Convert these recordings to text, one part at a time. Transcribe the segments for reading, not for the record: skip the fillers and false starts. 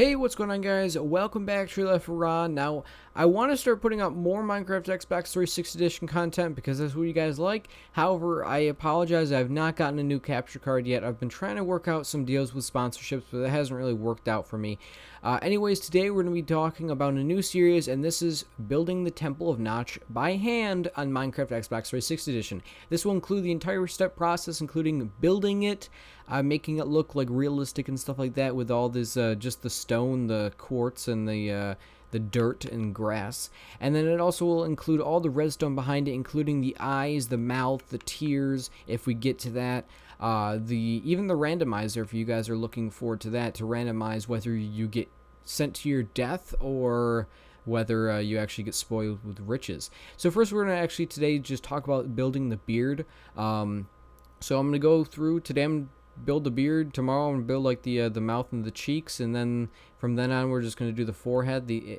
Hey, what's going on, guys? Welcome back to RealLifeOORA. Now, I want to start putting up more Minecraft Xbox 360 Edition content because that's what you guys like. However, I apologize, I've not gotten a new capture card yet. I've been trying to work out some deals with sponsorships, but it hasn't really worked out for me. Anyways, today we're going to be talking about a new series, and this is building the Temple of Notch by hand on Minecraft Xbox 360 Edition. This will include the entire step process, including building it, making it look like realistic and stuff like that with all this, just the stone, the quartz, and the dirt and grass. And then it also will include all the redstone behind it, including the eyes, the mouth, the tears, if we get to that. Even the randomizer, if you guys are looking forward to that, to randomize whether you get sent to your death or whether you actually get spoiled with riches. So first we're going to actually today just talk about building the beard. So I'm going to go through, today I'm build the beard, tomorrow I'm going to build like the mouth and the cheeks, and then from then on we're just going to do the forehead, the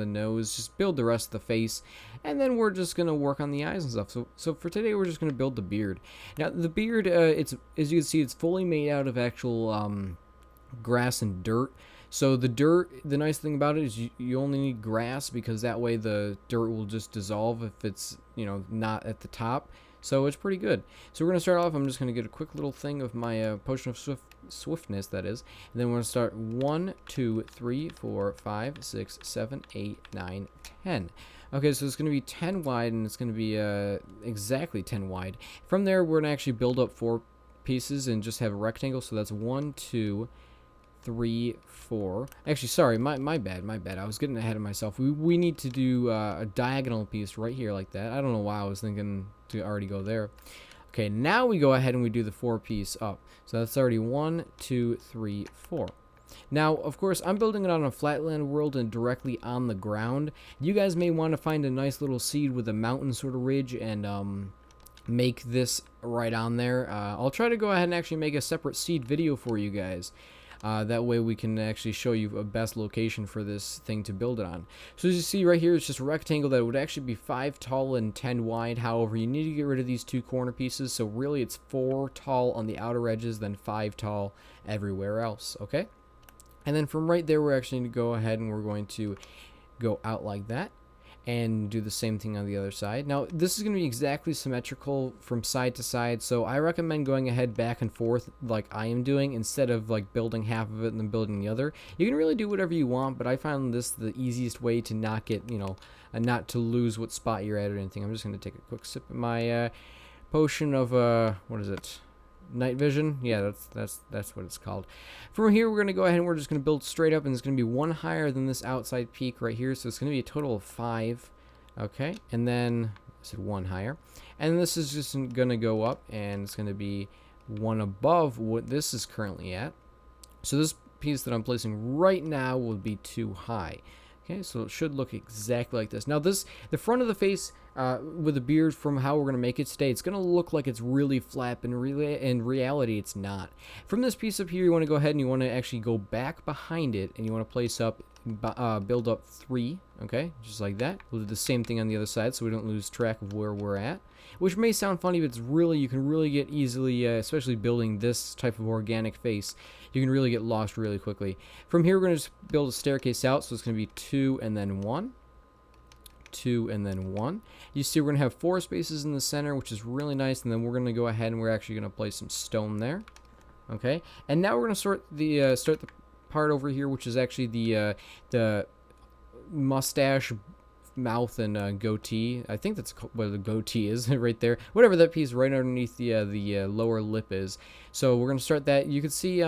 nose, just build the rest of the face, and then we're just going to work on the eyes and stuff. So for today we're just going to build the beard. Now the beard, it's, as you can see, it's fully made out of actual grass and dirt. So the dirt, the nice thing about it is you only need grass, because that way the dirt will just dissolve if it's, you know, not at the top. So it's pretty good. So we're going to start off, I'm just going to get a quick little thing of my potion of swiftness, that is. And then we're going to start 1, 2, 3, 4, 5, 6, 7, 8, 9, 10. Okay, so it's going to be 10 wide, and it's going to be exactly 10 wide. From there, we're going to actually build up 4 pieces and just have a rectangle. So that's 1, 2, 3, 4. Actually, sorry, my bad. I was getting ahead of myself. We need to do a diagonal piece right here like that. I don't know why I was thinking to already go there. Okay, now we go ahead and we do the 4 piece up. So that's already 1, 2, 3, 4. Now, of course, I'm building it on a flatland world and directly on the ground. You guys may want to find a nice little seed with a mountain sort of ridge and make this right on there. I'll try to go ahead and actually make a separate seed video for you guys. That way we can actually show you a best location for this thing to build it on. So as you see right here, it's just a rectangle that would actually be 5 tall and 10 wide. However, you need to get rid of these 2 corner pieces. So really it's 4 tall on the outer edges, then 5 tall everywhere else. Okay? And then from right there, we're actually going to go ahead and we're going to go out like that. And do the same thing on the other side. Now, this is going to be exactly symmetrical from side to side, so I recommend going ahead back and forth like I am doing, instead of like building half of it and then building the other. You can really do whatever you want, but I found this the easiest way to not get, you know, not to lose what spot you're at or anything. I'm just going to take a quick sip of my potion of, what is it? Night vision. Yeah, that's what it's called. From here, we're going to go ahead and we're just going to build straight up, and it's going to be 1 higher than this outside peak right here, so it's going to be a total of 5. Okay, and then I said 1 higher, and this is just going to go up, and it's going to be 1 above what this is currently at. So this piece that I'm placing right now will be 2 high. Okay, so it should look exactly like this. Now the front of the face with the beard, from how we're going to make it today, it's going to look like it's really flat, but in reality it's not. From this piece up here, you want to go ahead and you want to actually go back behind it, and you want to place up, build up 3, okay, just like that. We'll do the same thing on the other side so we don't lose track of where we're at, which may sound funny, but it's really, you can really get easily, especially building this type of organic face, you can really get lost really quickly. From here, we're going to just build a staircase out, so it's going to be 2 and then 1. 2 and then 1. You see we're going to have 4 spaces in the center, which is really nice, and then we're going to go ahead and we're actually going to place some stone there. Okay, and now we're going to start the part over here, which is actually the mustache, mouth, and goatee. I think that's what the goatee is right there. Whatever that piece right underneath the lower lip is. So we're going to start that. You can see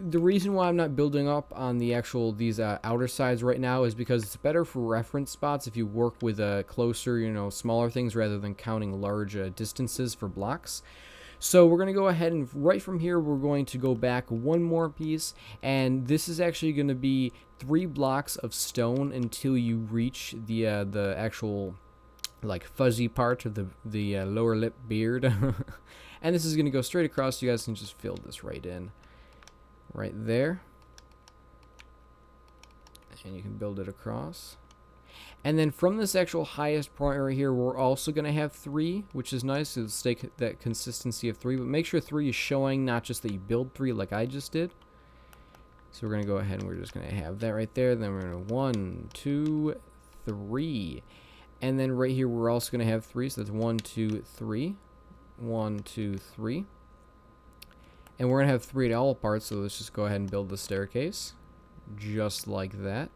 the reason why I'm not building up on the actual these outer sides right now is because it's better for reference spots if you work with closer, you know, smaller things rather than counting large distances for blocks. So we're going to go ahead and right from here we're going to go back 1 more piece, and this is actually going to be 3 blocks of stone until you reach the actual like fuzzy part of the lower lip beard. And this is going to go straight across. You guys can just fill this right in. Right there, and you can build it across. And then from this actual highest point right here, we're also going to have 3, which is nice. It'll stay that consistency of 3, but make sure 3 is showing, not just that you build 3 like I just did. So we're going to go ahead and we're just going to have that right there. Then we're going to 1, 2, 3. And then right here, we're also going to have 3. So that's 1, 2, 3. 1, 2, 3. And we're going to have 3 at all parts. So let's just go ahead and build the staircase. Just like that.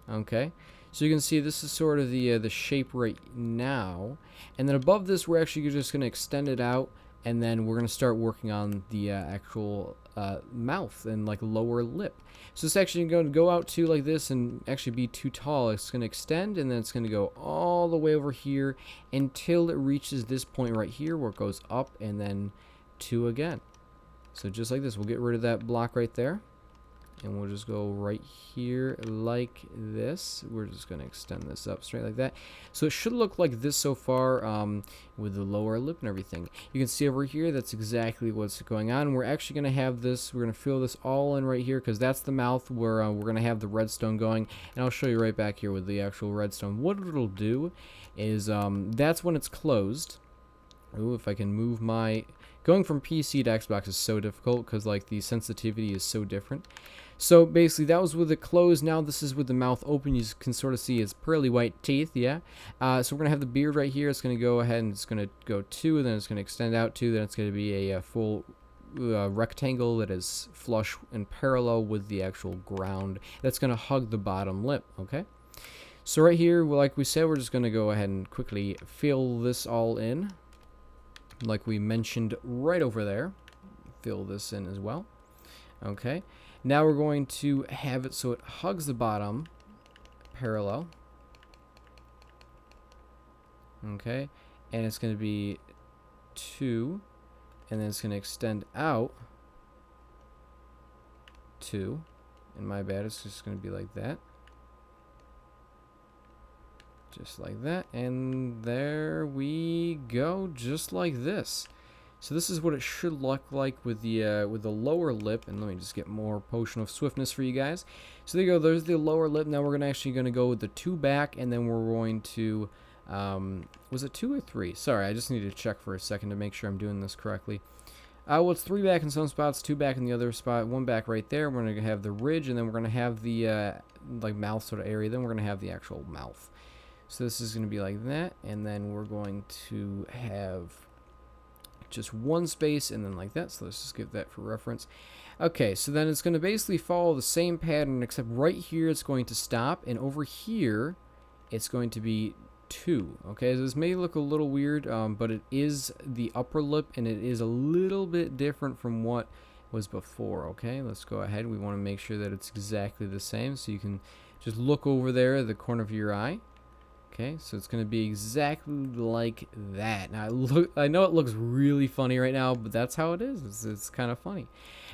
Okay. So you can see this is sort of the shape right now. And then above this, we're actually just going to extend it out. And then we're going to start working on the actual mouth and like lower lip. So it's actually going to go out to like this and actually be too tall. It's going to extend and then it's going to go all the way over here until it reaches this point right here where it goes up and then 2 again. So just like this, we'll get rid of that block right there. And we'll just go right here like this. We're just going to extend this up straight like that. So it should look like this so far with the lower lip and everything. You can see over here, that's exactly what's going on. We're actually going to have this, we're going to fill this all in right here because that's the mouth where we're going to have the redstone going. And I'll show you right back here with the actual redstone. What it'll do is that's when it's closed. Ooh, if I can move my... Going from PC to Xbox is so difficult because like the sensitivity is so different. So basically that was with it closed. Now this is with the mouth open. You can sort of see its pearly white teeth. Yeah. So we're going to have the beard right here. It's going to go ahead and it's going to go 2. Then it's going to extend out 2. Then it's going to be a full rectangle that is flush and parallel with the actual ground. That's going to hug the bottom lip. Okay. So right here, like we said, we're just going to go ahead and quickly fill this all in. Like we mentioned right over there. Fill this in as well. Okay. Now we're going to have it so it hugs the bottom parallel. Okay. And it's going to be 2. And then it's going to extend out 2. And my bad, it's just going to be like that. Just like that, and there we go, just like this. So this is what it should look like with the lower lip. And let me just get more potion of swiftness for you guys. So there you go. There's the lower lip. Now we're actually going to go with the 2 back, and then we're going to was it 2 or 3? Sorry, I just need to check for a second to make sure I'm doing this correctly. Well, it's 3 back in some spots, 2 back in the other spot, 1 back right there. We're going to have the ridge, and then we're going to have the like mouth sort of area. Then we're going to have the actual mouth. So this is going to be like that, and then we're going to have just 1 space and then like that. So let's just give that for reference. Okay, so then it's going to basically follow the same pattern, except right here it's going to stop, and over here it's going to be 2. Okay, so this may look a little weird, but it is the upper lip, and it is a little bit different from what was before. Okay, let's go ahead. We want to make sure that it's exactly the same, so you can just look over there at the corner of your eye. Okay, so it's going to be exactly like that. Now, I know it looks really funny right now, but that's how it is. It's kind of funny.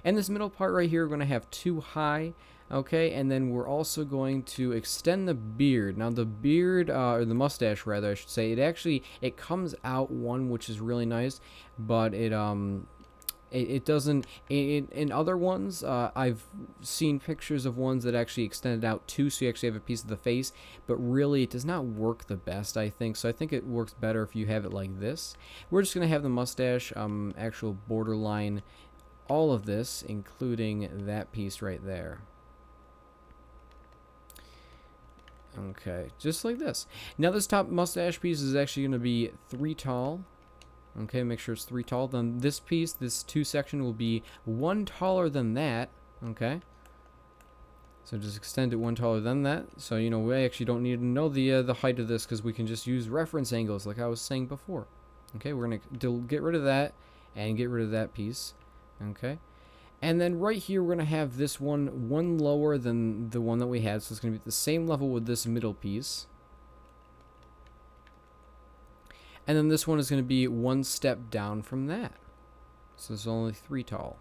And this middle part right here, we're going to have 2 high. Okay, and then we're also going to extend the beard. Now, the beard, or the mustache, rather, I should say, it comes out 1, which is really nice, but it doesn't. In other ones, I've seen pictures of ones that actually extended out 2, so you actually have a piece of the face, but really it does not work the best, I think. So I think it works better if you have it like this. We're just going to have the mustache, actual borderline, all of this, including that piece right there. Okay, just like this. Now this top mustache piece is actually going to be 3 tall. Okay, make sure it's 3 tall. Then this piece, this 2 section, will be 1 taller than that. Okay. So just extend it 1 taller than that. So, you know, we actually don't need to know the height of this because we can just use reference angles like I was saying before. Okay, we're going to get rid of that and get rid of that piece. Okay. And then right here, we're going to have this one lower than the one that we had. So it's going to be at the same level with this middle piece. And then this one is going to be 1 step down from that. So it's only 3 tall.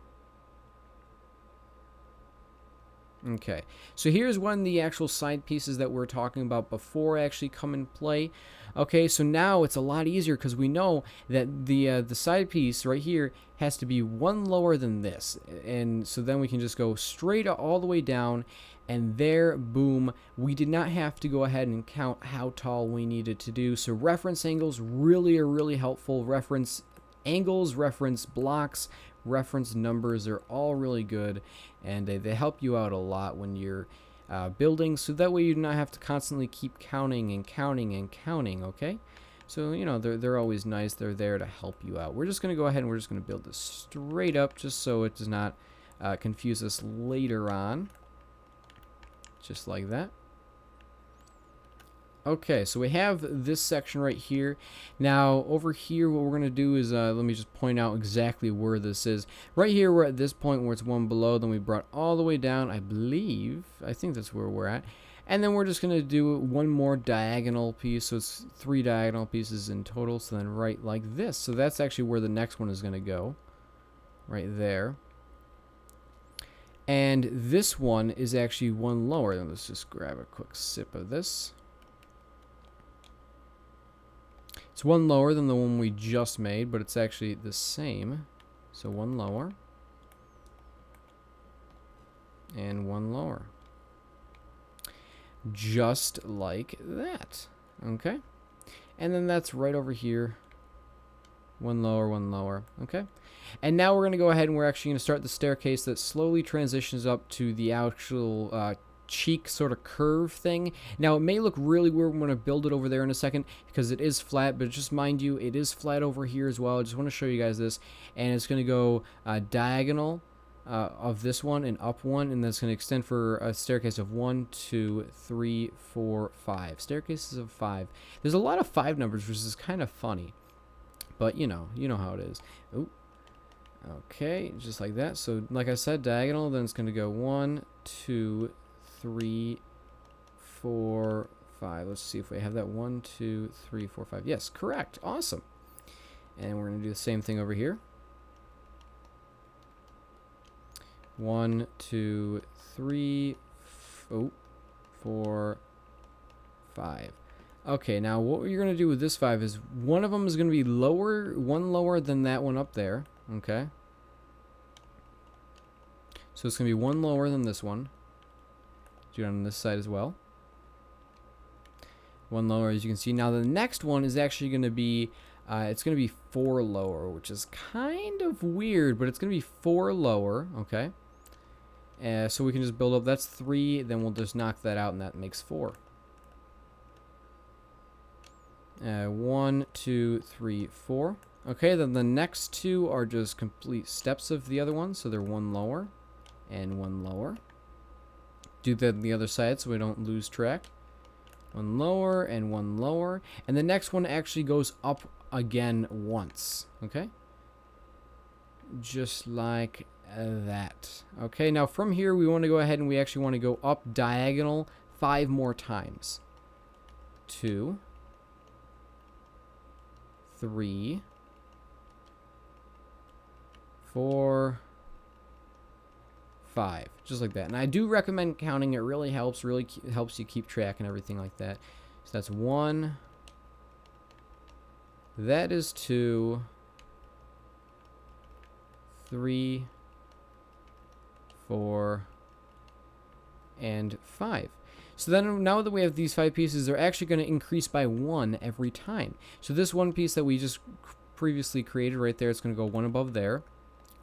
Okay, so here's when the actual side pieces that we're talking about before actually come in play. Okay, so now it's a lot easier because we know that the side piece right here has to be 1 lower than this. And so then we can just go straight all the way down, and there, boom, we did not have to go ahead and count how tall we needed to do. So reference angles really are really helpful. Reference angles, reference blocks, reference numbers are all really good, and they help you out a lot when you're building, so that way you do not have to constantly keep counting and counting and counting, okay? So, you know, they're always nice. They're there to help you out. We're just going to go ahead and we're just going to build this straight up just so it does not confuse us later on. Just like that. Okay, so we have this section right here. Now, over here, what we're going to do is, let me just point out exactly where this is. Right here, we're at this point where it's one below. Then we brought all the way down, I think that's where we're at. And then we're just going to do one more diagonal piece. So it's 3 diagonal pieces in total. So then right like this. So that's actually where the next one is going to go. Right there. And this one is actually one lower. Then let's just grab a quick sip of this. It's one lower than the one we just made, but it's actually the same. So one lower. And one lower. Just like that. Okay? And then that's right over here. One lower, one lower. Okay? And now we're going to go ahead and we're actually going to start the staircase that slowly transitions up to the actual cheek sort of curve thing. Now, it may look really weird when I build it over there in a second because it is flat, but just mind you, it is flat over here as well. I just want to show you guys this. And it's going to go diagonal of this one and up one, and that's going to extend for a staircase of 1, 2, 3, 4, 5. Staircases of 5. There's a lot of 5 numbers, which is kind of funny, but you know how it is. Ooh. Okay, just like that. So like I said, diagonal, then it's going to go 1, 2, 3, 4, 5. Let's see if we have that. 1, 2, 3, 4, 5. Yes, correct. Awesome. And we're going to do the same thing over here. 1, 2, 3, 4, 5. Okay, now what you're going to do with this 5 is one of them is going to be one lower than that one up there. Okay. So it's going to be one lower than this one. Do it on this side as well. One lower, as you can see. Now the next one is actually going to be, it's going to be 4 lower, which is kind of weird, but it's going to be 4 lower. Okay. So we can just build up. That's 3. Then we'll just knock that out, and that makes 4. 1, 2, 3, 4. Okay, then the next 2 are just complete steps of the other one, so they're 1 lower and 1 lower. Do that on the other side so we don't lose track. 1 lower and 1 lower, and the next one actually goes up again once. Okay, just like that. Okay, now from here we want to go ahead and we actually want to go up diagonal 5 more times. 2, 3, 4, 5, just like that. And I do recommend counting. It really helps you keep track and everything like that. So that's 1, that is 2, 3, 4, and 5. So then now that we have these 5 pieces, they're actually going to increase by 1 every time. So this one piece that we just previously created right there, it's going to go 1 above there.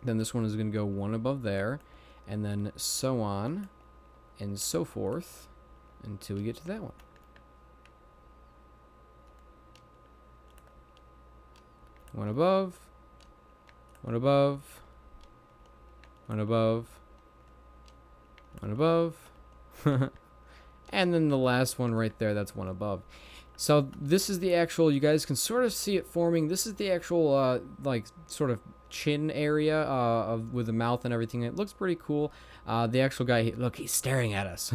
Then this one is going to go 1 above there. And then so on and so forth until we get to that one. One above, 1 above, 1 above, 1 above. And then the last one right there, that's 1 above. So this is the actual, you guys can sort of see it forming. This is the actual, like, sort of chin area with the mouth and everything. It looks pretty cool. The actual guy, look, he's staring at us.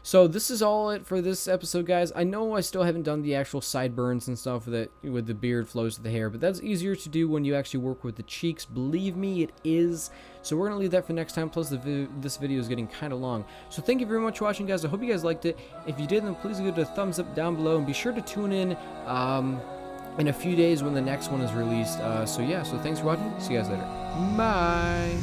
So this is all it for this episode, guys. I know I still haven't done the actual sideburns and stuff that with the beard flows to the hair, but that's easier to do when you actually work with the cheeks. Believe me, it is. So we're gonna leave that for next time. Plus, this video is getting kind of long. So thank you very much for watching, guys. I hope you guys liked it. If you did, then please give it a thumbs up down below, and be sure to tune in a few days when the next one is released. So yeah. So thanks for watching. See you guys later. Bye.